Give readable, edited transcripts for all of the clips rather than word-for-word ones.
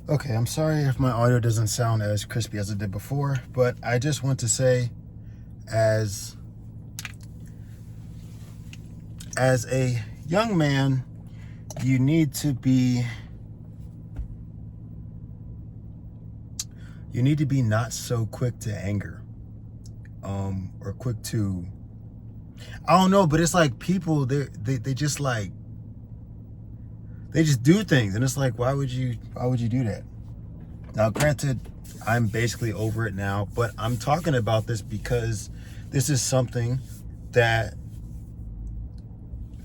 Okay, I'm sorry if my audio doesn't sound as crispy as it did before, but I just want to say, as a young man, you need to be not so quick to anger, or quick to, I don't know, but it's like people they just like, they just do things, and it's like, why would you do that? Now, granted, I'm basically over it now, but I'm talking about this because this is something that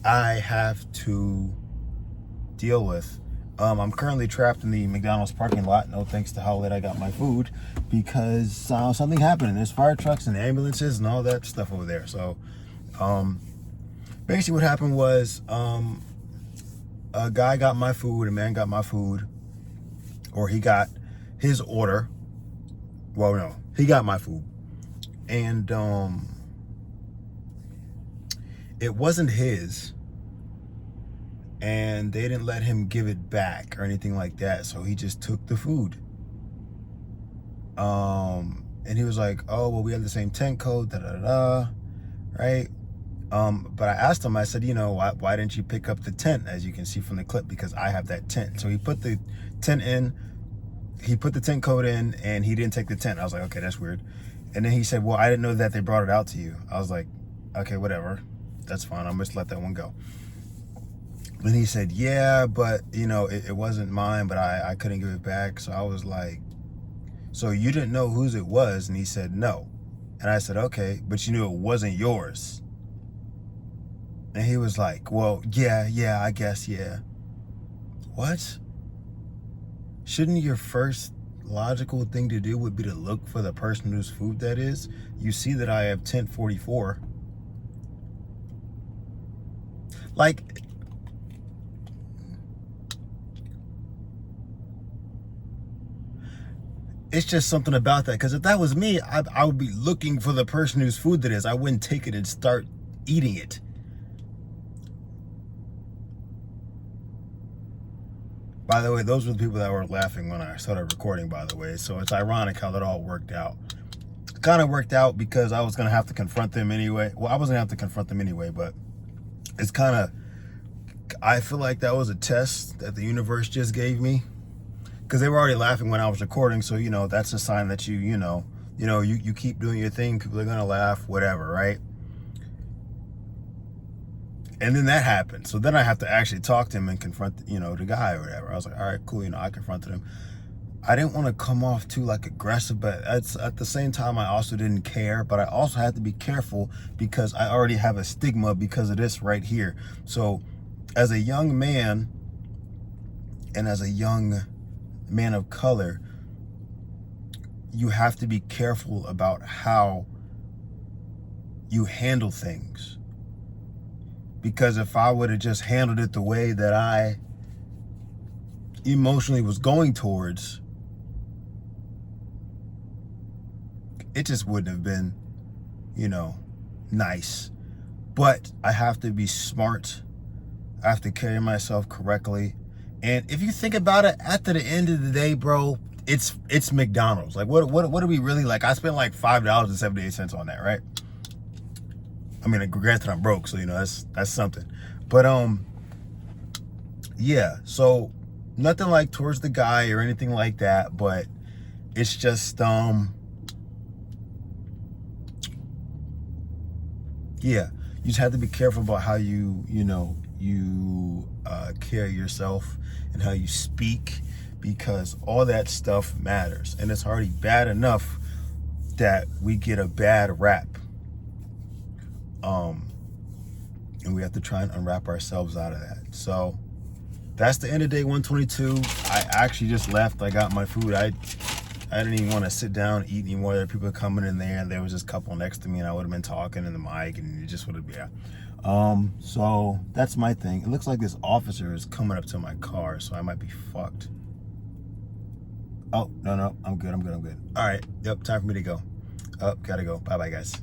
I have to deal with. I'm currently trapped in the McDonald's parking lot. No thanks to how late I got my food, because something happened. There's fire trucks and ambulances and all that stuff over there. So basically what happened was, a guy got my food, a man got my food, or he got his order. Well, no, he got my food, and it wasn't his, and they didn't let him give it back or anything like that, so he just took the food. And he was like, oh, well, we have the same tent code, right? But I asked him, I said, why didn't you pick up the tent, as you can see from the clip, because I have that tent. So he put the tent in, he put the tent code in, and he didn't take the tent. I was like, okay, that's weird. And then he said, well, I didn't know that they brought it out to you. I was like, okay, whatever, that's fine, I'm just let that one go. And he said, yeah, but it wasn't mine, but I couldn't give it back. So I was like, so you didn't know whose it was? And he said, no. And I said, okay, but you knew it wasn't yours. And he was like, well, yeah, I guess, yeah. What? Shouldn't your first logical thing to do would be to look for the person whose food that is? You see that I have 1044. Like, it's just something about that, because if that was me, I would be looking for the person whose food that is. I wouldn't take it and start eating it. By the way, those were the people that were laughing when I started recording, by the way. So it's ironic how that all worked out. It kind of worked out because I was going to have to confront them anyway. Well, I wasn't going to have to confront them anyway, but it's kind of, I feel like that was a test that the universe just gave me. Because they were already laughing when I was recording, so that's a sign that you keep doing your thing. People are gonna laugh, whatever, right? And then that happened, so then I have to actually talk to him and confront, the guy or whatever. I was like, all right, cool, I confronted him. I didn't want to come off too aggressive, but at the same time, I also didn't care. But I also had to be careful because I already have a stigma because of this right here. So, as a young man, and as a young man of color, you have to be careful about how you handle things, because if I would have just handled it the way that I emotionally was going towards, it just wouldn't have been nice. But I have to be smart, I have to carry myself correctly. And if you think about it, at the end of the day, bro, it's McDonald's. Like, what are we really like? I spent like $5.78 on that, right? I mean, granted, I'm broke, so that's something. But yeah. So nothing like towards the guy or anything like that, but it's just yeah. You just have to be careful about how you carry yourself and how you speak, because all that stuff matters, and it's already bad enough that we get a bad rap, and we have to try and unwrap ourselves out of that. So that's the end of day 122. I actually just left. I got my food. I didn't even want to sit down and eat anymore. There were people coming in there, and there was this couple next to me, and I would have been talking in the mic, and it just would have been, yeah. So that's my thing. It looks like this officer is coming up to my car, so I might be fucked. Oh, no, I'm good. All right, yep, time for me to go. Oh, gotta go. Bye-bye, guys.